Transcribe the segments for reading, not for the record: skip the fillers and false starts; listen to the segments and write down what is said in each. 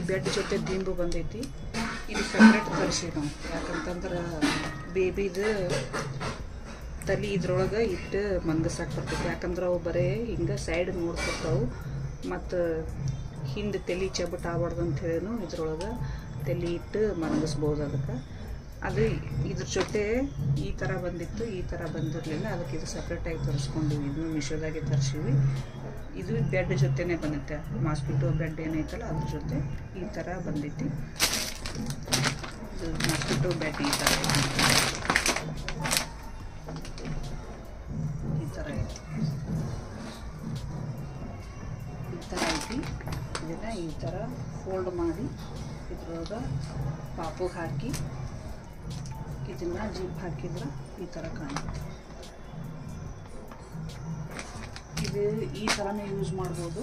Bed ಜೊತೆ ದಿಂಬು ಬಂದೈತಿ. ಇದು ಸಪ್ರೇಟ್ ತರಿಸಿ ನಾವು, ಯಾಕಂತಂದ್ರೆ ಬೇಬಿದು ತಲೆ ಇದ್ರೊಳಗೆ ಇಟ್ಟು ಮಂಗಸಾಕ್ ಬರ್ತೈತಿ. ಯಾಕಂದ್ರೆ ಅವು ಬರೀ ಹಿಂಗೆ ಸೈಡ್ ನೋಡ್ಕೊತಾವು, ಮತ್ತು ಹಿಂದೆ ತಲೆ ಚಬಟ್ ಆಗ್ಬಾರ್ದು ಅಂಥೇಳಿನು ಇದ್ರೊಳಗೆ ತಲೆ ಇಟ್ಟು ಮಂಗಿಸ್ಬೋದು. ಅದಕ್ಕೆ ಅದು ಇದ್ರ ಜೊತೆ ಈ ಥರ ಬಂದಿತ್ತು, ಈ ಥರ ಬಂದಿರಲಿಲ್ಲ. ಅದಕ್ಕೆ ಇದು ಸಪ್ರೇಟಾಗಿ ತರಿಸ್ಕೊಂಡಿವಿ. ಇದನ್ನು ಮಿಶೋದಾಗೆ ತರಿಸಿವಿ. ಇದು ಬೆಡ್ ಜೊತೆನೇ ಬಂದೈತೆ, ಮಾಸ್ಕಿಟೋ ಬೆಡ್ ಏನೈತಲ್ಲ ಅದ್ರ ಜೊತೆ ಈ ಥರ ಬಂದೈತಿ. ಇದು ಮಾಸ್ಕಿಟೋ ಬೆಡ್ ಈ ಥರ ಈ ಥರ ಐತಿ. ಇದನ್ನು ಈ ಥರ ಫೋಲ್ಡ್ ಮಾಡಿ ಇದ್ರೊಳಗೆ ಪಾಪುಗೆ ಹಾಕಿ ಇದನ್ನು ಜಿಪ್ ಹಾಕಿದ್ರೆ ಈ ಥರ ಕಾಣುತ್ತೆ. ಇದು ಈ ಥರನೇ ಯೂಸ್ ಮಾಡ್ಬೋದು,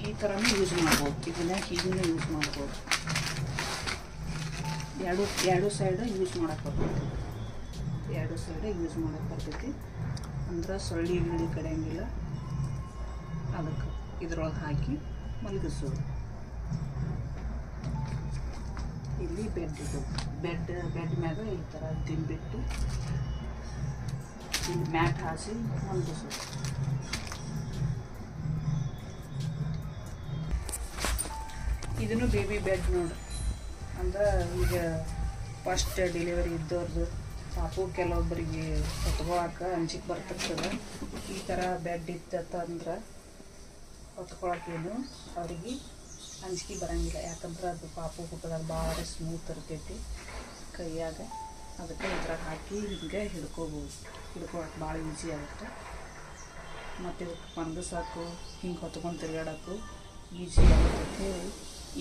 ಈ ಥರನೂ ಯೂಸ್ ಮಾಡ್ಬೋದು, ಇದನ್ನ ಹೀಗೂ ಯೂಸ್ ಮಾಡ್ಬೋದು. ಎರಡು ಸೈಡ್ ಯೂಸ್ ಮಾಡೋಕ್ಕೆ ಬರ್ತೈತಿ, ಎರಡು ಸೈಡ್ ಯೂಸ್ ಮಾಡೋಕ್ಕೆ ಬರ್ತೈತಿ. ಅಂದ್ರೆ ಸೊಳ್ಳಿ ಗಿಳಿ ಕಡೆಯಂಗಿಲ್ಲ. ಅದಕ್ಕೆ ಇದ್ರೊಳಗೆ ಹಾಕಿ ಮಲಗಿಸೋದು. ಇಲ್ಲಿ ಬೆಡ್ ಇದು ಬೆಡ್ ಮ್ಯಾಗ ಈ ಥರ ದಿಂಬಿಟ್ಟು ಇಲ್ಲಿ ಮ್ಯಾಟ್ ಹಾಸಿ ಮಲಗಿಸೋದು. ಇದನ್ನು ಬೇಬಿ ಬೆಡ್ ನೋಡಿ. ಅಂದ್ರೆ ಈಗ ಫಸ್ಟ್ ಡೆಲಿವರಿ ಇದ್ದವ್ರದ್ದು ಪಾಪು ಕೆಲವೊಬ್ಬರಿಗೆ ಹೊತ್ಕೊಳಕ್ಕೆ ಅಂಜಿಕೆ ಬರ್ತಿರ್ತದೆ. ಈ ಥರ ಬೆಡ್ ಇತ್ತಂದ್ರೆ ಹೊತ್ಕೊಳಕ್ಕೇನು ಅವ್ರಿಗೆ ಅಂಜಿಕೆ ಬರೋಂಗಿಲ್ಲ. ಯಾಕಂದ್ರೆ ಅದು ಪಾಪು ಹುಟ್ಟದಾಗ ಭಾಳ ಸ್ಮೂತ್ ಇರ್ತೈತಿ ಕೈಯಾಗ. ಅದಕ್ಕೆ ಈ ಥರ ಹಾಕಿ ಹಿಂಗೆ ಹಿಡ್ಕೋಬೋದು. ಹಿಡ್ಕೊಳಕ್ಕೆ ಭಾಳ ಈಸಿ ಆಗುತ್ತೆ. ಮತ್ತು ಮಂಗಸಾಕು ಹಿಂಗೆ ಹೊತ್ಕೊಂಡು ತಿರುಗಾಡೋಕ್ಕೂ ಈಸಿ ಆಗುತ್ತೆ.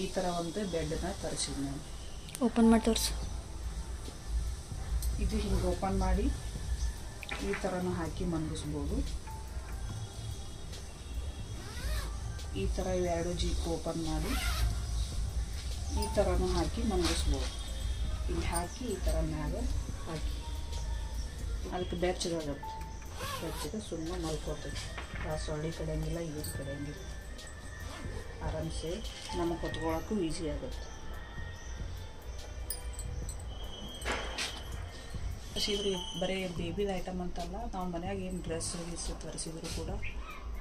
ಈ ಥರ ಒಂದು ಬೆಡ್ನ ತರಿಸಿದ್ವಿ ನಾನು. ಓಪನ್ ಮಾಡಿ ತೋರಿಸು. ಇದು ಹಿಂಗೆ ಓಪನ್ ಮಾಡಿ ಈ ಥರನೂ ಹಾಕಿ ಮಲಗಿಸ್ಬೋದು. ಈ ಥರ ಇವೆರಡು ಜೀಪ್ ಓಪನ್ ಮಾಡಿ ಈ ಥರನೂ ಹಾಕಿ ಮಲಗಿಸ್ಬೋದು. ಇಲ್ಲಿ ಹಾಕಿ ಈ ಥರ ಮ್ಯಾಗ ಹಾಕಿ ಅದಕ್ಕೆ ಬೆಚ್ಚಗಾಗತ್ತೆ. ಬೆಚ್ಚಗೆ ಸುಮ್ಮನೆ ಮಲ್ಕೋತೈತಿ. ಆ ಸೊಳ್ಳೆ ಕಡೆಯಂಗಿಲ್ಲ, ಏನು ಕಡೆಯಂಗಿಲ್ಲ. ಆರಾಮ್ಸೆ ನಮಗೆ ಹೊತ್ಕೊಳ್ಳೋಕ್ಕೂ ಈಸಿ ಆಗುತ್ತೆ. ತರಿಸಿದ್ರು ಬರೀ ಬೇಬಿದ ಐಟಮ್ ಅಂತಲ್ಲ, ನಾವು ಮನ್ಯಾಗ ಏನು ಡ್ರೆಸ್ ಗೀಸ್ ತರಿಸಿದ್ರು ಕೂಡ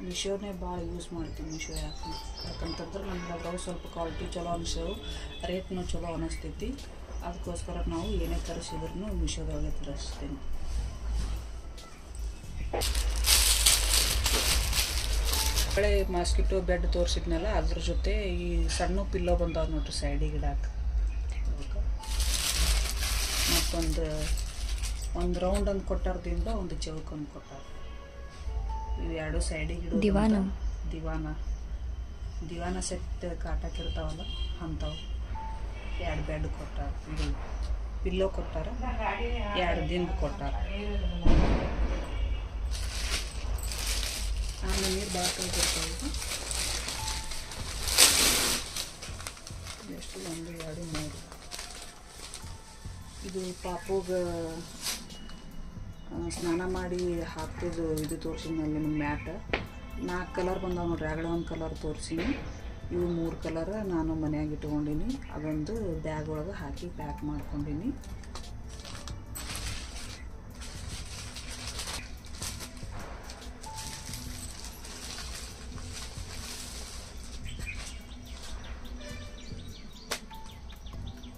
ಮಿಶೋನೇ ಭಾಳ ಯೂಸ್ ಮಾಡ್ತೀವಿ. ಮಿಶೋ ಯಾಕಂತಂದ್ರೆ ನಮ್ಗೆ ಅದ್ರಾಗ ಸ್ವಲ್ಪ ಕ್ವಾಲಿಟಿ ಚಲೋ ಅನಿಸೋವು, ರೇಟ್ನೂ ಚಲೋ ಅನ್ನಿಸ್ತೈತಿ. ಅದಕ್ಕೋಸ್ಕರ ನಾವು ಏನೇ ತರಿಸಿದ್ರು ಮಿಶೋದೊಳಗೆ ತರಿಸ್ತೀನಿ. ಹಳೆ ಮಾಸ್ಕಿಟೋ ಬೆಡ್ ತೋರಿಸಿದ್ನಲ್ಲ, ಅದ್ರ ಜೊತೆ ಈ ಸಣ್ಣ ಪಿಲ್ಲೋ ಬಂದಾವ ನೋಡ್ರಿ ಸೈಡಿಗೆ ಇಡಕ್ಕೆ. ಮತ್ತೊಂದು ರೌಂಡ್ ಒಂದು ಕೊಟ್ಟಾರದಿಂದ ಒಂದು ಚೌಕನ್ನು ಕೊಟ್ಟಾರ. ಇವು ಎರಡು ಸೈಡಿಗೆ ಇಡೋ ದಿವಾನ ಸೆಟ್ ಕಾಟಾಕಿರ್ತಾವಲ್ಲ ಅಂಥವು ಎರಡು ಬೆಡ್ ಕೊಟ್ಟಾರ. ಇದು ಪಿಲ್ಲೋ ಕೊಟ್ಟಾರ, ಎರಡು ದಿಂಬು ಕೊಟ್ಟಾರ. ಆಮೇಲೆ ನೀರು ಭಾಳ ಕಲ್ತಿರ್ತಾವೆ. ಎಷ್ಟು 1 2 3. ಇದು ಪಾಪುಗೆ ಸ್ನಾನ ಮಾಡಿ ಹಾಕ್ತಿದ್ದು ಇದು ತೋರಿಸಿದ್ನಲ್ಲಿ ನಿಮ್ಮ ಮ್ಯಾಟ್ 4 ಕಲರ್ ಬಂದಾವ ನೋಡ್ರಿ. ಆಗಲೇ ಒಂದು ಕಲರ್ ತೋರಿಸೀನಿ. ಇವು 3 ಕಲರ್ ನಾನು ಮನ್ಯಾಗ ಇಟ್ಕೊಂಡೀನಿ. ಅದೊಂದು ಬ್ಯಾಗ್ ಒಳಗೆ ಹಾಕಿ ಪ್ಯಾಕ್ ಮಾಡ್ಕೊಂಡೀನಿ.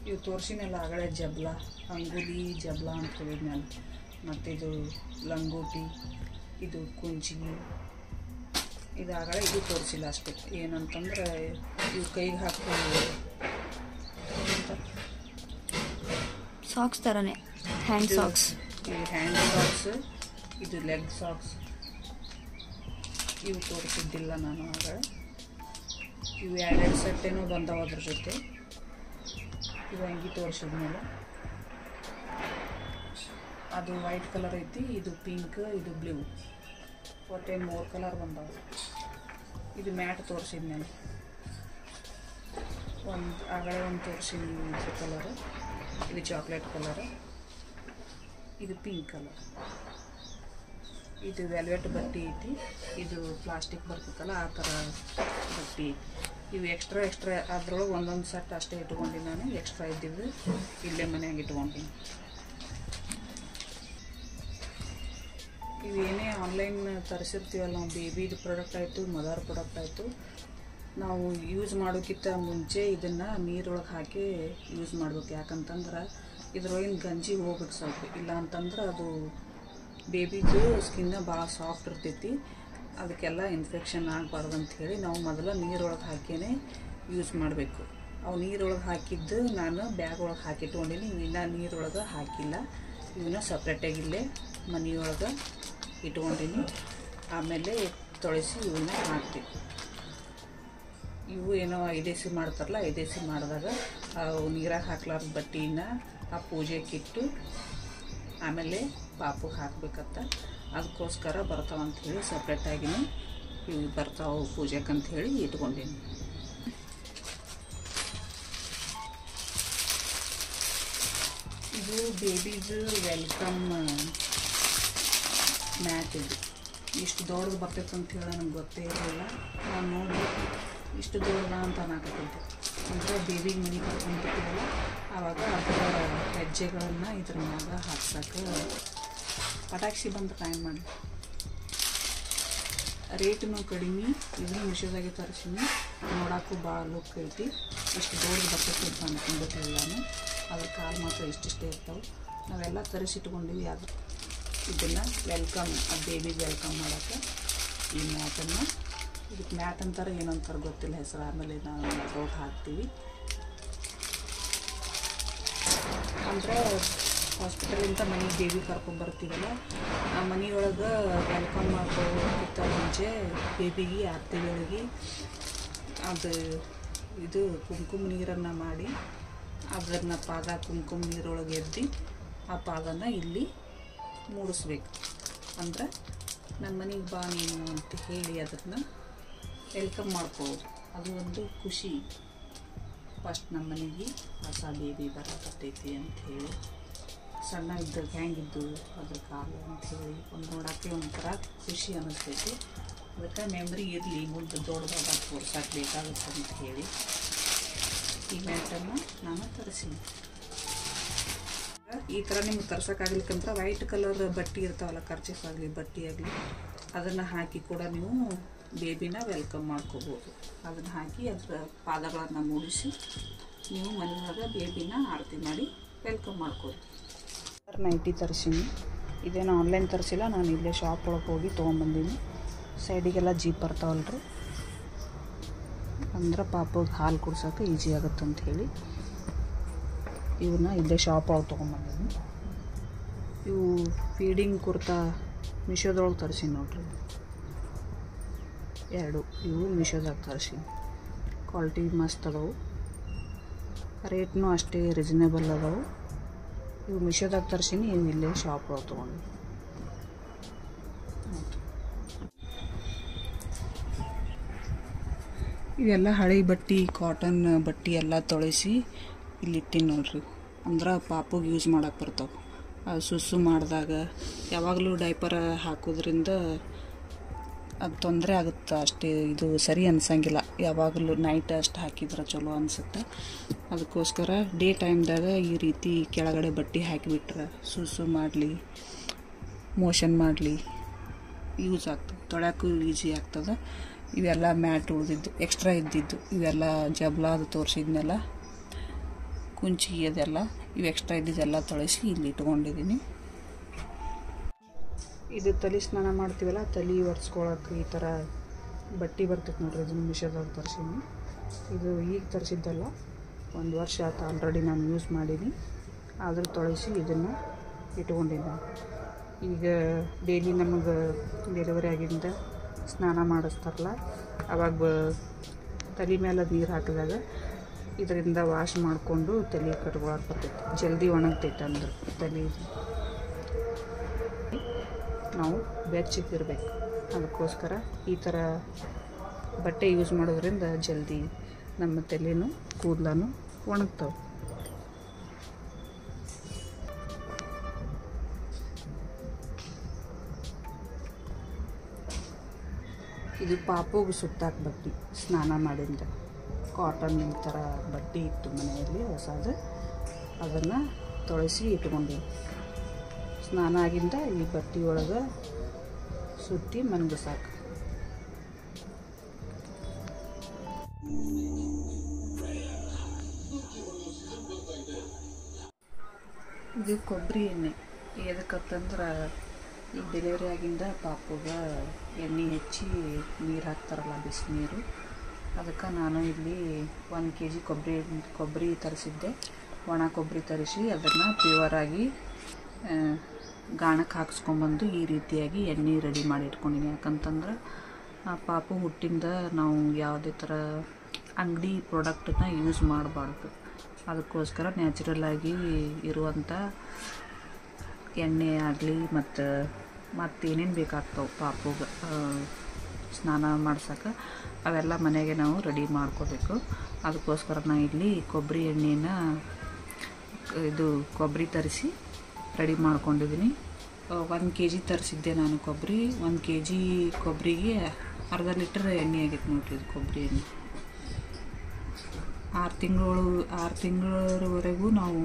ಇವು ತೋರಿಸಿನಲ್ಲ ಆಗಲೇ ಜಬ್ಲ, ಅಂಗುಲಿ ಜಬ್ಲ ಅಂತ ಹೇಳಿದ್ನಲ್ಲ. ಮತ್ತು ಇದು ಲಂಗೋಟಿ, ಇದು ಕುಂಚಿಗೆ, ಇದು ಆಗಲೇ ಇದು ತೋರಿಸಿಲ್ಲ ಅಷ್ಟೇ. ಏನಂತಂದ್ರೆ ಇವು ಕೈಗೆ ಹಾಕ್ಬೋದು ಸಾಕ್ಸ್ ಥರನೇ, ಹ್ಯಾಂಡ್ ಸಾಕ್ಸ್. ಇದು ಹ್ಯಾಂಡ್ ಸಾಕ್ಸ್, ಇದು ಲೆಗ್ ಸಾಕ್ಸ್. ಇವು ತೋರಿಸಿದ್ದಿಲ್ಲ ನಾನು ಆಗಲೇ. ಇವು 2 ಸೆಟ್ ಏನೋ ಬಂದಾವ ಅದ್ರ ಜೊತೆ. ಇದು ಅಂಗಿ ತೋರಿಸಿದ್ಮೇಲೆ ಅದು ವೈಟ್ ಕಲರ್ ಐತಿ, ಇದು ಪಿಂಕ್, ಇದು ಬ್ಲೂ, ಒಟ್ಟೆ 3 ಕಲರ್ ಬಂದಾವ. ಇದು ಮ್ಯಾಟ್ ತೋರಿಸಿದ್ಮೇಲೆ ಆಗಲೇ ಒಂದು ತೋರಿಸಿದ ಕಲರ್. ಇದು ಚಾಕ್ಲೇಟ್ ಕಲರ್, ಇದು ಪಿಂಕ್ ಕಲರ್. ಇದು ವೆಲ್ವೆಟ್ ಬಟ್ಟೆ ಐತಿ, ಇದು ಪ್ಲಾಸ್ಟಿಕ್ ಬರ್ತೈತಲ್ಲ ಆ ಥರ ಬಟ್ಟೆ. ಇವು ಎಕ್ಸ್ಟ್ರಾ ಅದ್ರೊಳಗೆ ಒಂದೊಂದು ಸೆಟ್ ಅಷ್ಟೇ ಇಟ್ಕೊಂಡಿನಿ ನಾನು. ಎಕ್ಸ್ಟ್ರಾ ಇದ್ದಿದ್ದು ಇಲ್ಲೇ ಮನೆಯಾಗ ಇಟ್ಕೊಂಡಿನಿ. ಇವೇನೇ ಆನ್ಲೈನ್ ತರಿಸಿರ್ತೀವಲ್ಲ ನಾವು, ಬೇಬಿದು ಪ್ರಾಡಕ್ಟ್ ಆಯಿತು, ಮದರ್ ಪ್ರಾಡಕ್ಟ್ ಆಯಿತು, ನಾವು ಯೂಸ್ ಮಾಡೋಕ್ಕಿಂತ ಮುಂಚೆ ಇದನ್ನು ನೀರೊಳಗೆ ಹಾಕಿ ಯೂಸ್ ಮಾಡ್ಬೇಕು. ಯಾಕಂತಂದ್ರೆ ಇದ್ರೊಳಗಿನ ಗಂಜಿ ಹೋಗ್ಬಿಟ್ಟು ಸ್ವಲ್ಪ, ಇಲ್ಲ ಅಂತಂದ್ರೆ ಅದು ಬೇಬಿದು ಸ್ಕಿನ್ನ ಭಾಳ ಸಾಫ್ಟ್ ಇರ್ತೈತಿ. ಅದಕ್ಕೆಲ್ಲ ಇನ್ಫೆಕ್ಷನ್ ಆಗಬಾರ್ದು ಅಂಥೇಳಿ ನಾವು ಮೊದಲು ನೀರೊಳಗೆ ಹಾಕಿಯೇ ಯೂಸ್ ಮಾಡಬೇಕು. ಅವು ನೀರೊಳಗೆ ಹಾಕಿದ್ದು ನಾನು ಬ್ಯಾಗ್ ಒಳಗೆ ಹಾಕಿಟ್ಕೊಂಡಿನಿ. ಇನ್ನೂ ನೀರೊಳಗೆ ಹಾಕಿಲ್ಲ. ಇವನ್ನ ಸಪ್ರೇಟಾಗಿಲ್ಲೇ ಮನೆಯೊಳಗೆ ಇಟ್ಕೊಂಡಿನಿ. ಆಮೇಲೆ ತೊಳೆಸಿ ಇವನ್ನ ಹಾಕ್ಬೇಕು. ಇವು ಏನೋ ಐದೇಸಿ ಮಾಡ್ತಾರಲ್ಲ, ಐದೇಸಿ ಮಾಡಿದಾಗ ಅವು ನೀರಾಗ ಹಾಕ್ಲಾರ್ದ ಬಟ್ಟೆನ ಆ ಪೂಜೆಗಿಟ್ಟು ಆಮೇಲೆ ಪಾಪುಗೆ ಹಾಕ್ಬೇಕತ್ತ. ಅದಕ್ಕೋಸ್ಕರ ಬರ್ತಾವಂಥೇಳಿ ಸಪ್ರೇಟಾಗಿನೇ ಇವು ಬರ್ತಾವೆ ಪೂಜೆಗಂಥೇಳಿ ಇಟ್ಕೊಂಡೀನಿ. ಇದು ಬೇಬಿದು ವೆಲ್ಕಮ್ ಮ್ಯಾಟ್. ಇದು ಇಷ್ಟು ದೊಡ್ಡದು ಬರ್ತೈತೆ ಅಂಥೇಳಿ ನನಗೆ ಗೊತ್ತೇ ಇರಲಿಲ್ಲ. ನಾನು ನೋಡಿ ಇಷ್ಟು ದೊಡ್ಡದ ಅಂತ ಅನ್ನಕತ್ತಿದ್ದೆ. ಅಂದರೆ ಬೇಬಿಗೆ ಮನೆ ಕರ್ಕೊಂಡ್ಬಿಟ್ಟಿವಲ್ಲ, ಆವಾಗ ಅದರ ಹೆಜ್ಜೆಗಳನ್ನು ಇದ್ರ ಮ್ಯಾಗ ಹಾಕ್ಸಕ್ಕೆ ಪಟಾಕ್ಷಿ ಬಂದು ಟೈಮ್ ಮಾಡಿ. ರೇಟೂ ಕಡಿಮೆ. ಇದನ್ನು ಮಿಶೋದಾಗೆ ತರಿಸೀನಿ. ನೋಡೋಕ್ಕೂ ಭಾಳ ಲುಕ್ ಐತಿ. ಇಷ್ಟು ದೊಡ್ಡದು ಬರ್ತೈತೆ ಅಂತ ಅಂದ್ಕೊಂಡಿರ್ಲಿಲ್ಲ ನಾನು. ಅದ್ರ ಕಾಲು ಮಾತ್ರ ಇಷ್ಟಿಷ್ಟೇ ಇರ್ತಾವೆ. ನಾವೆಲ್ಲ ತರಿಸಿಟ್ಕೊಂಡಿವಿ. ಅದು ಇದನ್ನು ವೆಲ್ಕಮ್, ಆ ಬೇಬಿಗೆ ವೆಲ್ಕಮ್ ಮಾಡೋಕ್ಕೆ ಈ ಮ್ಯಾಟನ್ನು, ಇದಕ್ಕೆ ಮ್ಯಾಟ್ ಅಂತಾರೆ ಏನಂತಾರೆ ಗೊತ್ತಿಲ್ಲ ಹೆಸರು, ಆಮೇಲೆ ನಾವು ಅದ್ರೊಳಗೆ ಹಾಕ್ತೀವಿ. ಅಂದರೆ ಹಾಸ್ಪಿಟಲಿಂದ ಮನೆಗೆ ಬೇಬಿ ಕರ್ಕೊಂಡ್ಬರ್ತೀವಲ್ಲ, ಆ ಮನೆಯೊಳಗೆ ವೆಲ್ಕಮ್ ಮಾಡ್ಕೋಕ್ಕಿಂತ ಮುಂಚೆ ಬೇಬಿಗೆ ಆರತಿ ಬೆಳಗ್ಗೆ ಅದು ಇದು ಕುಂಕುಮ ನೀರನ್ನು ಮಾಡಿ ಅದನ್ನು ಪಾದ ಕುಂಕುಮ ನೀರೊಳಗೆ ಎದ್ದು ಆ ಪಾದನ ಇಲ್ಲಿ ಮೂಡಿಸ್ಬೇಕು. ಅಂದ್ರೆ ನಮ್ಮ ಮನೆಗೆ ಬಾ ನೀನು ಅಂತ ಹೇಳಿ ಅದನ್ನು ವೆಲ್ಕಮ್ ಮಾಡ್ಕೋದು. ಅದು ಒಂದು ಖುಷಿ. ಫಸ್ಟ್ ನಮ್ಮ ಮನೆಗೆ ಹೊಸ ಬೇಬಿ ಬರಕತ್ತೈತಿ ಅಂಥೇಳಿ. ಸಣ್ಣ ಇದ್ದಾಗ ಹೆಂಗಿದ್ದು ಅದ್ರ ಕಾಲು ಅಂಥೇಳಿ ಒಂದು ನೋಡೋಕ್ಕೆ ಒಂಥರ ಖುಷಿ ಅನ್ನಿಸ್ತೈತಿ. ಅದಕ್ಕೆ ಮೆಮ್ರಿ ಇರಲಿ, ಮುಂದೆ ದೊಡ್ಡದಾಗ ತೋರ್ಸಕ್ಕೆ ಬೇಕಾಗುತ್ತೆ ಅಂತ ಹೇಳಿ ಈ ಮ್ಯಾಟನ್ನು ನಾನು ತರಿಸೀನಿ. ಈ ಥರ ನಿಮ್ಗೆ ತರ್ಸೋಕ್ಕಾಗ್ಲಿಕ್ಕಂತ ವೈಟ್ ಕಲರ್ ಬಟ್ಟೆ ಇರ್ತಾವಲ್ಲ, ಕರ್ಚೀಫ್ ಆಗಲಿ ಬಟ್ಟೆ ಆಗಲಿ, ಅದನ್ನು ಹಾಕಿ ಕೂಡ ನೀವು ಬೇಬಿನ ವೆಲ್ಕಮ್ ಮಾಡ್ಕೋಬೋದು. ಅದನ್ನು ಹಾಕಿ ಅದರ ಪಾದಗಳನ್ನು ಮೂಡಿಸಿ ನೀವು ಮನೆಯೊಳಗೆ ಬೇಬಿನ ಆರತಿ ಮಾಡಿ ವೆಲ್ಕಮ್ ಮಾಡ್ಕೋದು. ನೈಟಿ ತರಿಸೀನಿ. ಇದೇನು ಆನ್ಲೈನ್ ತರಿಸಿಲ್ಲ, ನಾನು ಇಲ್ಲೇ ಶಾಪ್ ಒಳಗೆ ಹೋಗಿ ತೊಗೊಂಬಂದೀನಿ. ಸೈಡಿಗೆಲ್ಲ ಜೀಪ್ ಬರ್ತಾವಲ್ರಿ, ಅಂದ್ರೆ ಪಾಪಗೆ ಹಾಲು ಕುಡ್ಸೋಕೆ ಈಸಿ ಆಗುತ್ತೆ ಅಂಥೇಳಿ ಇವನ್ನ ಇಲ್ಲೇ ಶಾಪ್ ಒಳಗೆ ತೊಗೊಂಬಂದೀನಿ. ಇವು ಫೀಡಿಂಗ್ ಕುರ್ತಾ ಮಿಶೋದೊಳಗೆ ತರಿಸೀನಿ ನೋಡ್ರಿ. 2 ಇವು ಮಿಶೋದಾಗ ತರಿಸೀನಿ. ಕ್ವಾಲಿಟಿ ಮಸ್ತ್ ಅದಾವು, ರೇಟ್ನೂ ಅಷ್ಟೇ ರೀಸನೇಬಲ್ ಅದಾವು. ಇವು ಮಿಶೋದಾಗ ತರಿಸೀನಿ, ಇವು ಇಲ್ಲೇ ಶಾಪ್ ಒಳಗೆ ತೊಗೊಂಡು. ಇವೆಲ್ಲ ಹಳೆ ಬಟ್ಟೆ, ಕಾಟನ್ ಬಟ್ಟೆ ಎಲ್ಲ ತೊಳೆಸಿ ಇಲ್ಲಿಟ್ಟಿನಿ ನೋಡ್ರಿ. ಅಂದ್ರೆ ಪಾಪುಗೆ ಯೂಸ್ ಮಾಡೋಕೆ ಬರ್ತಾವೆ. ಅದು ಸುಸ್ಸು ಮಾಡಿದಾಗ ಯಾವಾಗಲೂ ಡೈಪರ್ ಹಾಕೋದ್ರಿಂದ ಅದು ತೊಂದರೆ ಆಗುತ್ತೆ ಅಷ್ಟೇ. ಇದು ಸರಿ ಅನ್ಸಂಗಿಲ್ಲ. ಯಾವಾಗಲೂ ನೈಟ್ ಅಷ್ಟು ಹಾಕಿದ್ರೆ ಚಲೋ ಅನಿಸುತ್ತೆ. ಅದಕ್ಕೋಸ್ಕರ ಡೇ ಟೈಮ್ದಾಗ ಈ ರೀತಿ ಕೆಳಗಡೆ ಬಟ್ಟೆ ಹಾಕಿಬಿಟ್ರೆ ಸುಸ್ಸು ಮಾಡಲಿ, ಮೋಷನ್ ಮಾಡಲಿ ಯೂಸ್ ಆಗ್ತದೆ, ತೊಳ್ಯಾಕ್ಕೂ ಈಸಿ ಆಗ್ತದೆ. ಇವೆಲ್ಲ ಮ್ಯಾಟ್ ಉಳಿದಿದ್ದು ಎಕ್ಸ್ಟ್ರಾ ಇದ್ದಿದ್ದು ಇವೆಲ್ಲ ಜಬ್ಲ ಅದು ತೋರಿಸಿದ್ನೆಲ್ಲ ಕುಂಚಿ ಅದೆಲ್ಲ ಇವು ಎಕ್ಸ್ಟ್ರಾ ಇದ್ದಿದ್ದೆಲ್ಲ ತೊಳೆಸಿ ಇಲ್ಲಿ ಇಟ್ಕೊಂಡಿದ್ದೀನಿ. ಇದು ತಲೆ ಸ್ನಾನ ಮಾಡ್ತೀವಲ್ಲ, ತಲೆ ಒರೆಸ್ಕೊಳಕ್ಕೆ ಈ ಥರ ಬಟ್ಟೆ ಬರ್ತೈತೆ ನೋಡ್ರಿ. ಇದನ್ನು ಮಿಶೋದಾಗ ತರಿಸೀನಿ. ಇದು ಈಗ ತರಿಸಿದ್ದಲ್ಲ, 1 ವರ್ಷ ಆಯ್ತು ಆಲ್ರೆಡಿ ನಾನು ಯೂಸ್ ಮಾಡೀನಿ. ಆದರೂ ತೊಳೆಸಿ ಇದನ್ನು ಇಟ್ಕೊಂಡಿದ್ದೀನಿ. ಈಗ ಡೈಲಿ ನಮಗೆ ಡೆಲಿವರಿ ಆಗಿಂದ ಸ್ನಾನ ಮಾಡಿಸ್ತಾರಲ್ಲ, ಆವಾಗ ತಲೆ ಮೇಲೆ ನೀರು ಹಾಕಿದಾಗ ಇದರಿಂದ ವಾಶ್ ಮಾಡಿಕೊಂಡು ತಲೆ ಕಟ್ಕೊಳಕ್ಕೆ ಬರ್ತೈತೆ. ಜಲ್ದಿ ಒಣಗ್ತೈತೆ ಅಂದ್ರೆ ತಲೆ ನಾವು ಬೆಚ್ಚಗಿರ್ಬೇಕು. ಅದಕ್ಕೋಸ್ಕರ ಈ ಥರ ಬಟ್ಟೆ ಯೂಸ್ ಮಾಡೋದ್ರಿಂದ ಜಲ್ದಿ ನಮ್ಮ ತಲೆನೂ ಕೂದಲೂ ಒಣಗ್ತವೆ. ಇದು ಪಾಪುಗೆ ಸುತ್ತಾಕ ಬಟ್ಟೆ ಸ್ನಾನ ಮಾಡಿಂದ ಕಾಟನ್ ಥರ ಬಟ್ಟೆ ಇತ್ತು ಮನೆಯಲ್ಲಿ ಹೊಸದು, ಅದನ್ನು ತೊಳೆಸಿ ಇಟ್ಕೊಂಡೀವಿ. ಸ್ನಾನ ಆಗಿಂದ ಈ ಬಟ್ಟೆ ಒಳಗೆ ಸುತ್ತಿ ಮನ್ಗಿಸಾಕ. ಇದು ಕೊಬ್ಬರಿ ಎಣ್ಣೆ ಎದಕ್ಕಂತಂದ್ರೆ ಈಗ ಡೆಲಿವರಿ ಆಗಿಂದ ಪಾಪುಗೆ ಎಣ್ಣೆ ಹೆಚ್ಚಿ ನೀರು ಹಾಕ್ತಾರಲ್ಲ, ಬಿಸಿನೀರು, ಅದಕ್ಕೆ ನಾನು ಇಲ್ಲಿ 1 kg ಕೊಬ್ಬರಿ ತರಿಸಿದ್ದೆ. ಒಣ ಕೊಬ್ಬರಿ ತರಿಸಿ ಅದನ್ನು ಪ್ಯೂರಾಗಿ ಗಾಣಕ್ಕೆ ಹಾಕ್ಸ್ಕೊಂಬಂದು ಈ ರೀತಿಯಾಗಿ ಎಣ್ಣೆ ರೆಡಿ ಮಾಡಿ ಇಟ್ಕೊಂಡಿನಿ. ಯಾಕಂತಂದ್ರೆ ಪಾಪು ಹುಟ್ಟಿಂದ ನಾವು ಯಾವುದೇ ಥರ ಅಂಗಡಿ ಪ್ರಾಡಕ್ಟನ್ನ ಯೂಸ್ ಮಾಡಬಾರ್ದು. ಅದಕ್ಕೋಸ್ಕರ ನ್ಯಾಚುರಲ್ಲಾಗಿ ಇರುವಂಥ ಎಣ್ಣೆ ಆಗಲಿ ಮತ್ತೇನೇನು ಬೇಕಾಗ್ತವೆ ಪಾಪುಗೆ ಸ್ನಾನ ಮಾಡ್ಸೋಕೆ, ಅವೆಲ್ಲ ಮನೆಗೆ ನಾವು ರೆಡಿ ಮಾಡ್ಕೋಬೇಕು. ಅದಕ್ಕೋಸ್ಕರ ನಾನು ಇಲ್ಲಿ ಕೊಬ್ಬರಿ ಎಣ್ಣೆನ ಕೊಬ್ಬರಿ ತರಿಸಿ ರೆಡಿ ಮಾಡ್ಕೊಂಡಿದ್ದೀನಿ. 1 kg ತರಿಸಿದ್ದೆ ನಾನು ಕೊಬ್ಬರಿ. 1 kg ಕೊಬ್ಬರಿಗೆ ಅರ್ಧ ಲೀಟರ್ ಎಣ್ಣೆ ಆಗೈತೆ ನೋಡ್ರಿ. ಇದು ಕೊಬ್ಬರಿ ಎಣ್ಣೆ 6 ತಿಂಗಳವರೆಗೂ ನಾವು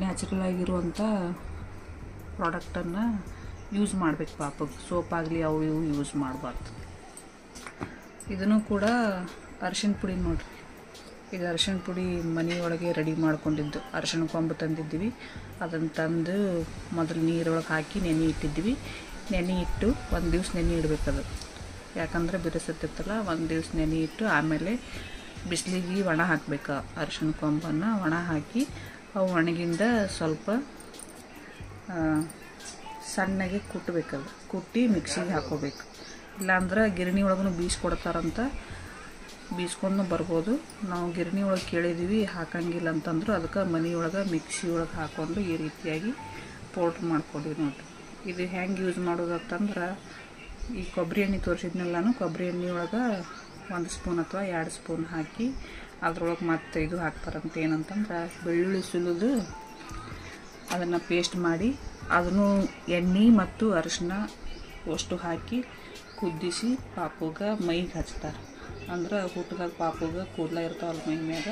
ನ್ಯಾಚುರಲ್ ಆಗಿರುವಂಥ ಪ್ರಾಡಕ್ಟನ್ನು ಯೂಸ್ ಮಾಡಬೇಕು. ಪಾಪಗೆ ಸೋಪ್ ಆಗಲಿ ಅವು ಇವು ಯೂಸ್ ಮಾಡಬಾರ್ದು. ಇದನ್ನು ಕೂಡ ಅರಿಶಿಣ ಪುಡಿ ನೋಡ್ರಿ. ಇದು ಅರಿಶಿಣ ಪುಡಿ ಮನೆಯೊಳಗೆ ರೆಡಿ ಮಾಡ್ಕೊಂಡಿದ್ದು. ಅರಿಶಿಣ ಕೊಂಬು ತಂದಿದ್ದೀವಿ, ಅದನ್ನು ತಂದು ಮೊದಲು ನೀರೊಳಗೆ ಹಾಕಿ ನೆನೆ ಇಟ್ಟಿದ್ವಿ. ನೆನೆ ಇಟ್ಟು 1 ದಿವ್ಸ ನೆನೆ ಇಡಬೇಕದು, ಯಾಕಂದರೆ ಬಿರುಸತ್ತಿತ್ತಲ್ಲ. 1 ದಿವ್ಸ ನೆನೆ ಇಟ್ಟು ಆಮೇಲೆ ಬಿಸಿಲಿಗೆ ಒಣ ಹಾಕಬೇಕು. ಅರಿಶಿಣ ಕೊಂಬನ್ನು ಒಣ ಹಾಕಿ ಅವು ಒಣಗಿಂದ ಸ್ವಲ್ಪ ಸಣ್ಣಗೆ ಕುಟ್ಟಬೇಕದು. ಕುಟ್ಟಿ ಮಿಕ್ಸಿಗೆ ಹಾಕೋಬೇಕು. ಇಲ್ಲಾಂದ್ರೆ ಗಿರಣಿ ಒಳಗೂ ಬೀಸ್ಕೊಡ್ತಾರಂತ, ಬೀಸ್ಕೊಂಡು ಬರ್ಬೋದು. ನಾವು ಗಿರಣಿ ಒಳಗೆ ಕೇಳಿದ್ದೀವಿ, ಹಾಕಂಗಿಲ್ಲ ಅಂತಂದ್ರು. ಅದಕ್ಕೆ ಮನೆಯೊಳಗೆ ಮಿಕ್ಸಿ ಒಳಗೆ ಹಾಕ್ಕೊಂಡು ಈ ರೀತಿಯಾಗಿ ಪೌಡ್ರ್ ಮಾಡ್ಕೊಂಡಿವಿ ನೋಡಿರಿ. ಇದು ಹೆಂಗೆ ಯೂಸ್ ಮಾಡೋದಂತಂದ್ರೆ, ಈ ಕೊಬ್ಬರಿ ಎಣ್ಣೆ ತೋರಿಸಿದ್ನಲ್ಲ ನಾನು, ಕೊಬ್ಬರಿ ಎಣ್ಣೆ ಒಳಗೆ 1 ಸ್ಪೂನ್ ಅಥವಾ 2 ಸ್ಪೂನ್ ಹಾಕಿ ಅದ್ರೊಳಗೆ ಮತ್ತೆ ಇದು ಹಾಕ್ತಾರಂತ, ಏನಂತಂದ್ರೆ ಬೆಳ್ಳುಳ್ಳಿ ಸುಲಿದು ಅದನ್ನು ಪೇಸ್ಟ್ ಮಾಡಿ ಅದನ್ನು ಎಣ್ಣೆ ಮತ್ತು ಅರಿಶಿನ ಅಷ್ಟು ಹಾಕಿ ಕುದಿಸಿ ಪಾಪುಗೆ ಮೈಗೆ ಹಚ್ತಾರೆ. ಅಂದ್ರೆ ಹುಟ್ಟಿದಾಗ ಪಾಪುಗೆ ಕೂದಲ ಇರ್ತಾವಲ್ಲ ಮೈ ಮ್ಯಾಗ,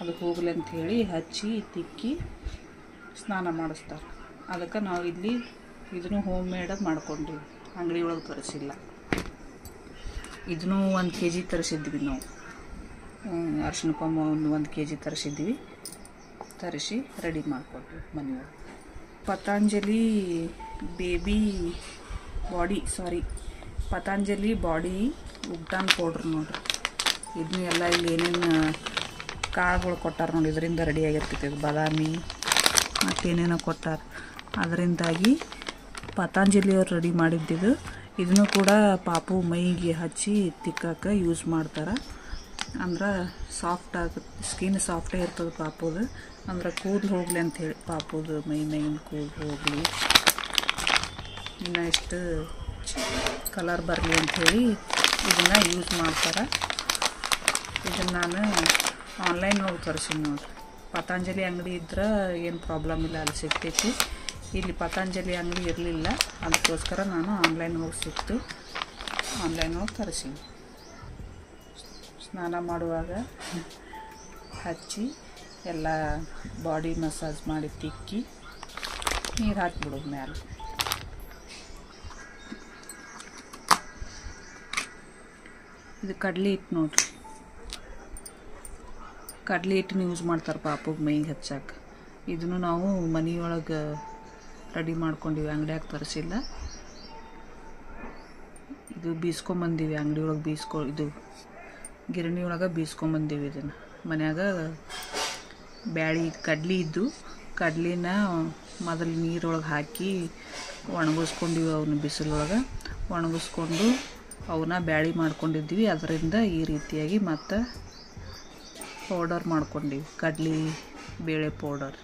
ಅದು ಹೋಗ್ಲಿ ಅಂಥೇಳಿ ಹಚ್ಚಿ ತಿಕ್ಕಿ ಸ್ನಾನ ಮಾಡಿಸ್ತಾರೆ. ಅದಕ್ಕೆ ನಾವು ಇಲ್ಲಿ ಇದನ್ನು ಹೋಮ್ ಮೇಡ್ ಮಾಡ್ಕೊಂಡಿವಿ, ಅಂಗಡಿ ಒಳಗೆ ತರಿಸಿಲ್ಲ. ಇದನ್ನು 1 kg ತರಿಸಿದ್ವಿ ನಾವು. ಅರಿಶಿನ ಕೊಂಬ 1 kg ತರಿಸಿದ್ವಿ. ತರಿಸಿ ರೆಡಿ ಮಾಡಿಕೊಟ್ವಿ ಮನೆಯೊಳಗೆ. ಪತಾಂಜಲಿ ಬಾಡಿ ಉಗ್ಟಾನ್ ಪೌಡ್ರ್ ನೋಡ್ರಿ. ಇದನ್ನು ಎಲ್ಲ ಇಲ್ಲಿ ಏನೇನು ಕಾಳುಗಳು ಕೊಟ್ಟಾರ ನೋಡಿ, ಇದರಿಂದ ರೆಡಿ ಆಗಿರ್ತೈತಿ. ಇದು ಬಾದಾಮಿ ಮತ್ತೇನೇನೋ ಕೊಟ್ಟಾರ, ಅದರಿಂದಾಗಿ ಪತಾಂಜಲಿಯವ್ರು ರೆಡಿ ಮಾಡಿದ್ದಿದ್ದು. ಇದನ್ನು ಕೂಡ ಪಾಪು ಮೈಗೆ ಹಚ್ಚಿ ತಿಕ್ಕಕ್ಕೆ ಯೂಸ್ ಮಾಡ್ತಾರೆ. ಅಂದ್ರೆ ಸ್ಕಿನ್ ಸಾಫ್ಟೇ ಇರ್ತದೆ ಪಾಪುದು. ಅಂದ್ರೆ ಕೂದಲು ಹೋಗಲಿ ಅಂಥೇಳಿ, ಪಾಪುದು ಮೈಗಿನ ಕೂದಲು ಹೋಗಲಿ, ಇನ್ನೂ ಎಷ್ಟು ಕಲರ್ ಬರಲಿ ಅಂಥೇಳಿ ಇದನ್ನು ಯೂಸ್ ಮಾಡ್ತಾರೆ. ಇದನ್ನು ನಾನು ಆನ್ಲೈನ್ ಒಳಗೆ ತರಿಸಿನಿ ನೋಡ್ರಿ. ಪತಾಂಜಲಿ ಅಂಗಡಿ ಇದ್ರೆ ಏನು ಪ್ರಾಬ್ಲಮ್ ಇಲ್ಲ, ಅಲ್ಲಿ ಸಿಗ್ತೈತಿ. ಇಲ್ಲಿ ಪತಾಂಜಲಿ ಅಂಗಡಿ ಇರಲಿಲ್ಲ, ಅದಕ್ಕೋಸ್ಕರ ನಾನು ಆನ್ಲೈನ್ ಹೋಗಿ ಸಿಕ್ತು, ಆನ್ಲೈನ್ ಹೋಗಿ ತರಿಸೀನಿ. ಸ್ನಾನ ಮಾಡುವಾಗ ಹಚ್ಚಿ ಎಲ್ಲ ಬಾಡಿ ಮಸಾಜ್ ಮಾಡಿ ತಿಕ್ಕಿ ನೀರು ಹಾಕಿಬಿಡೋದು ಮ್ಯಾಲೆ. ಇದು ಕಡಲೆ ಹಿಟ್ಟು ನೋಡ್ರಿ. ಕಡಲೆ ಹಿಟ್ಟನ್ನು ಯೂಸ್ ಮಾಡ್ತಾರೆ ಪಾಪುಗೆ ಮೈಗೆ ಹಚ್ಚಕ್ಕೆ. ಇದನ್ನು ನಾವು ಮನೆಯೊಳಗೆ ರೆಡಿ ಮಾಡ್ಕೊಂಡಿವಿ, ಅಂಗಡಿಯಾಗ ತರಿಸಿಲ್ಲ. ಇದು ಬೀಸ್ಕೊಂಬಂದೀವಿ ಅಂಗಡಿ ಒಳಗೆ, ಇದು ಗಿರಣಿ ಒಳಗೆ ಬೀಸ್ಕೊಂಬಂದೀವಿ. ಇದನ್ನು ಮನ್ಯಾಗ ಕಡ್ಲಿ ಇದ್ದು ಕಡ್ಲಿನ ಮೊದಲು ನೀರೊಳಗೆ ಹಾಕಿ ಒಣಗಿಸ್ಕೊಂಡಿವಿ. ಅವನ್ನ ಬಿಸಿಲೊಳಗೆ ಒಣಗಿಸ್ಕೊಂಡು ಅವನ್ನ ಬ್ಯಾಳಿ ಮಾಡ್ಕೊಂಡಿದ್ವಿ. ಅದರಿಂದ ಈ ರೀತಿಯಾಗಿ ಮತ್ತೆ ಪೌಡರ್ ಮಾಡ್ಕೊಂಡಿವಿ, ಕಡ್ಲಿ ಬೇಳೆ ಪೌಡರ್.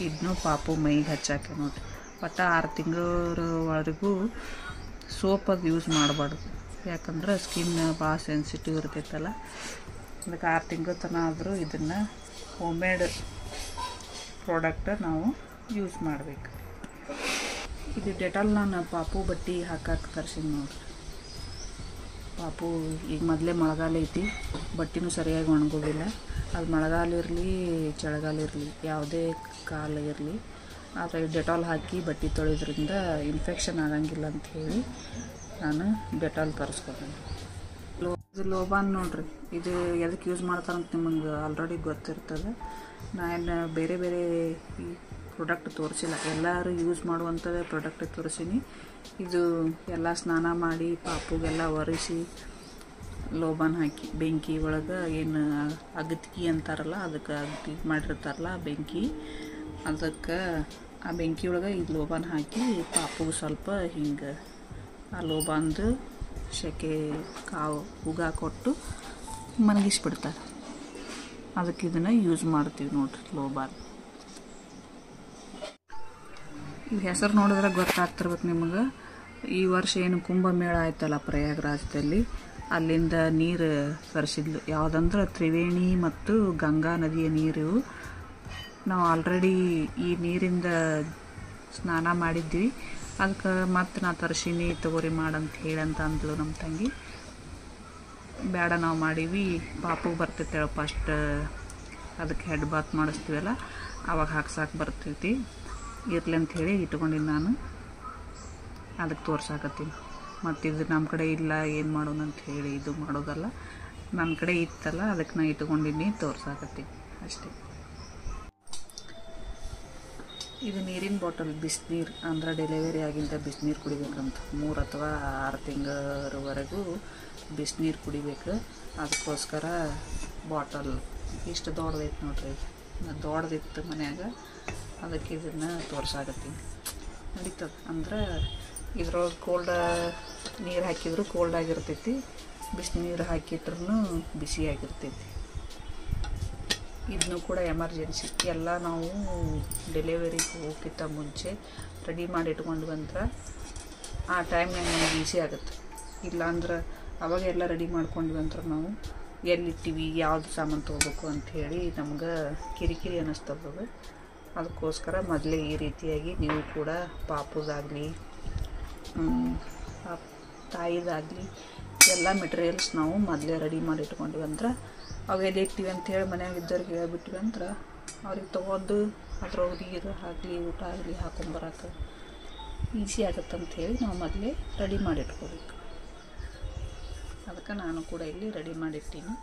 ಇದನ್ನು ಪಾಪು ಮೈಗೆ ಹಚ್ಚಾಕೆ ನೋಡಿರಿ. ಒಟ್ಟು 6 ತಿಂಗಳವರೆಗೂ ಸೋಪ್ ಅದು ಯೂಸ್ ಮಾಡಬಾರ್ದು, ಯಾಕಂದ್ರೆ ಸ್ಕಿನ್ ಭಾಳ ಸೆನ್ಸಿಟಿವ್ ಇರ್ತೈತಲ್ಲ. ಅದಕ್ಕೆ 6 ತಿಂಗಳ ತನಕ ಆದರೂ ಇದನ್ನು ಹೋಮ್ ಮೇಡ್ ಪ್ರಾಡಕ್ಟ್ ನಾವು ಯೂಸ್ ಮಾಡಬೇಕು. ಇದು ಡೆಟಾಲ್ ನಾನು ಪಾಪು ಬಟ್ಟೆ ಹಾಕಕ್ಕೆ ತರಿಸಿನಿ ನೋಡ್ರಿ. ಪಾಪು ಈಗ ಮೊದಲೇ ಮಳೆಗಾಲ ಐತಿ, ಬಟ್ಟೆನೂ ಸರಿಯಾಗಿ ಒಣಗೋದಿಲ್ಲ. ಅದು ಮಳೆಗಾಲ ಇರಲಿ ಚಳಿಗಾಲ ಇರಲಿ ಯಾವುದೇ ಕಾಲ ಇರಲಿ, ಆದರೆ ಡೆಟಾಲ್ ಹಾಕಿ ಬಟ್ಟೆ ತೊಳೆಯೋದ್ರಿಂದ ಇನ್ಫೆಕ್ಷನ್ ಆಗಂಗಿಲ್ಲ ಅಂಥೇಳಿ ನಾನು ಡೆಟಾಲ್ ತರಿಸ್ಕೊಂಡೆ. ಇದು ಲೋಬಾನ್ ನೋಡ್ರಿ, ಇದು ಎದಕ್ಕೆ ಯೂಸ್ ಮಾಡ್ತಾರಂತ ನಿಮಗೆ ಆಲ್ರೆಡಿ ಗೊತ್ತಿರ್ತದೆ. ನಾನು ಬೇರೆ ಬೇರೆ ಈ ಪ್ರಾಡಕ್ಟ್ ತೋರಿಸಿಲ್ಲ, ಎಲ್ಲರೂ ಯೂಸ್ ಮಾಡುವಂಥದ್ದೇ ಪ್ರಾಡಕ್ಟ್ ತೋರಿಸೀನಿ. ಇದು ಎಲ್ಲ ಸ್ನಾನ ಮಾಡಿ ಪಾಪುಗೆಲ್ಲ ಒರೆಸಿ ಲೋಬಾನ್ ಹಾಕಿ ಬೆಂಕಿ ಒಳಗೆ ಏನು ಅಗತ್ಗಿ ಅಂತಾರಲ್ಲ, ಅದಕ್ಕೆ ಅಗತ್ಗಿ ಮಾಡಿರ್ತಾರಲ್ಲ ಬೆಂಕಿ, ಅದಕ್ಕೆ ಆ ಬೆಂಕಿ ಒಳಗೆ ಇದು ಲೋಬಾನ್ ಹಾಕಿ ಪಾಪುಗೆ ಸ್ವಲ್ಪ ಹಿಂಗೆ ಆ ಲೋಬಾನ್ದು ಸೆಕೆ ಕಾವು ಉಗ ಕೊಟ್ಟು ಮನಗಿಸ್ಬಿಡ್ತಾರೆ. ಅದಕ್ಕೆ ಇದನ್ನು ಯೂಸ್ ಮಾಡ್ತೀವಿ ನೋಡ್ರಿ ಲೋಬಾನ್. ಈ ಹೆಸರು ನೋಡಿದ್ರೆ ಗೊತ್ತಾಗ್ತಿರ್ಬೇಕು ನಿಮಗೆ. ಈ ವರ್ಷ ಏನು ಕುಂಭಮೇಳ ಆಯ್ತಲ್ಲ ಪ್ರಯಾಗರಾಜದಲ್ಲಿ, ಅಲ್ಲಿಂದ ನೀರು ತರಿಸಿದ್ಲು. ಯಾವುದಂದ್ರೆ ತ್ರಿವೇಣಿ ಮತ್ತು ಗಂಗಾ ನದಿಯ ನೀರು. ನಾವು ಆಲ್ರೆಡಿ ಈ ನೀರಿಂದ ಸ್ನಾನ ಮಾಡಿದ್ವಿ, ಅದಕ್ಕೆ ಮತ್ತೆ ನಾ ತರಿಸೀನಿ ತಗೋರಿ ಮಾಡಂತ ಹೇಳಂತ ಅಂದ್ಲು ನಮ್ಮ ತಂಗಿ. ಬೇಡ ನಾವು ಮಾಡೀವಿ, ಪಾಪು ಬರ್ತೈತೆ ಫಸ್ಟ್ ಅದಕ್ಕೆ ಹೆಡ್ ಬಾತ್ ಮಾಡಿಸ್ತೀವಲ್ಲ ಅವಾಗ ಹಾಕ್ಸಾಕೆ ಬರ್ತೈತಿ, ಇರ್ಲಿ ಅಂತ ಹೇಳಿ ಇಟ್ಕೊಂಡಿನಿ ನಾನು. ಅದಕ್ಕೆ ತೋರ್ಸಾಕತ್ತೀನಿ. ಮತ್ತು ಇದು ನಮ್ಮ ಕಡೆ ಇಲ್ಲ, ಏನು ಮಾಡೋಣ ಅಂತ ಹೇಳಿ ಇದು ಮಾಡೋದಲ್ಲ, ನನ್ನ ಕಡೆ ಇತ್ತಲ್ಲ ಅದಕ್ಕೆ ನಾ ಇಟ್ಕೊಂಡಿನಿ ತೋರ್ಸಾಕತ್ತೀನಿ ಅಷ್ಟೇ. ಇದು ನೀರಿನ ಬಾಟಲ್, ಬಿಸಿನೀರು ಅಂದ್ರೆ ಡೆಲಿವರಿ ಆಗಿಂದ ಬಿಸಿನೀರು ಕುಡಿಬೇಕಂತ. 3 ಅಥವಾ 6 ತಿಂಗಳವರೆಗೂ ಬಿಸಿನೀರು ಕುಡಿಬೇಕು. ಅದಕ್ಕೋಸ್ಕರ ಬಾಟಲ್ ಇಷ್ಟು ದೊಡ್ಡದೈತೆ ನೋಡ್ರಿ, ದೊಡ್ಡದಿತ್ತು ಮನ್ಯಾಗ, ಅದಕ್ಕೆ ಇದನ್ನು ತೋರ್ಸಾಕತ್ತೀನಿ. ನಡೀತದೆ ಅಂದ್ರೆ ಇದ್ರೊಳಗೆ ಕೋಲ್ಡ್ ನೀರು ಹಾಕಿದ್ರು ಕೋಲ್ಡ್ ಆಗಿರ್ತೈತಿ, ಬಿಸಿನೀರು ಹಾಕಿಟ್ರೂ ಬಿಸಿಯಾಗಿರ್ತೈತಿ. ಇದನ್ನು ಕೂಡ ಎಮರ್ಜೆನ್ಸಿ ಎಲ್ಲ ನಾವು ಡೆಲಿವರಿಗೆ ಹೋಗಿಂತ ಮುಂಚೆ ರೆಡಿ ಮಾಡಿ ಇಟ್ಕೊಂಡು ಬಂದ್ರೆ ಆ ಟೈಮ್ನಾಗ ನಮ್ಗೆ ಈಸಿ ಆಗುತ್ತೆ. ಇಲ್ಲಾಂದ್ರೆ ಅವಾಗೆಲ್ಲ ರೆಡಿ ಮಾಡ್ಕೊಂಡ್ವಿ ಅಂದ್ರೆ ನಾವು ಎಲ್ಲಿಟ್ಟಿವಿ ಯಾವುದು ಸಾಮಾನು ತೊಗೋಬೇಕು ಅಂಥೇಳಿ ನಮ್ಗೆ ಕಿರಿಕಿರಿ ಅನ್ನಿಸ್ತದೆ. ಅದಕ್ಕೋಸ್ಕರ ಮೊದಲೇ ಈ ರೀತಿಯಾಗಿ ನೀವು ಕೂಡ ಪಾಪುದಾಗಲಿ ತಾಯಿದಾಗಲಿ ಎಲ್ಲ ಮೆಟೀರಿಯಲ್ಸ್ ನಾವು ಮೊದಲೇ ರೆಡಿ ಮಾಡಿ ಇಟ್ಕೊಂಡ್ವಿ ಅಂದ್ರೆ ಅವೆಲ್ಲ ಇಟ್ಟಿವಿ ಅಂಥೇಳಿ ಮನ್ಯಾಗ ಇದ್ದವ್ರಿಗೆ ಹೇಳ್ಬಿಟ್ವಿ ಅಂದ್ರೆ ಅವ್ರಿಗೆ ತೊಗೊಂಡು ಅದ್ರೊಳಗೆ ನೀರು ಆಗಲಿ ಊಟ ಆಗಲಿ ಹಾಕೊಂಬರಕ್ಕೆ ಈಸಿ ಆಗುತ್ತೆ ಅಂಥೇಳಿ ನಾವು ಮೊದಲೇ ರೆಡಿ ಮಾಡಿ ಇಟ್ಕೋಬೇಕು. ಅದಕ್ಕೆ ನಾನು ಕೂಡ ಇಲ್ಲಿ ರೆಡಿ ಮಾಡಿಟ್ಟಿನಿ.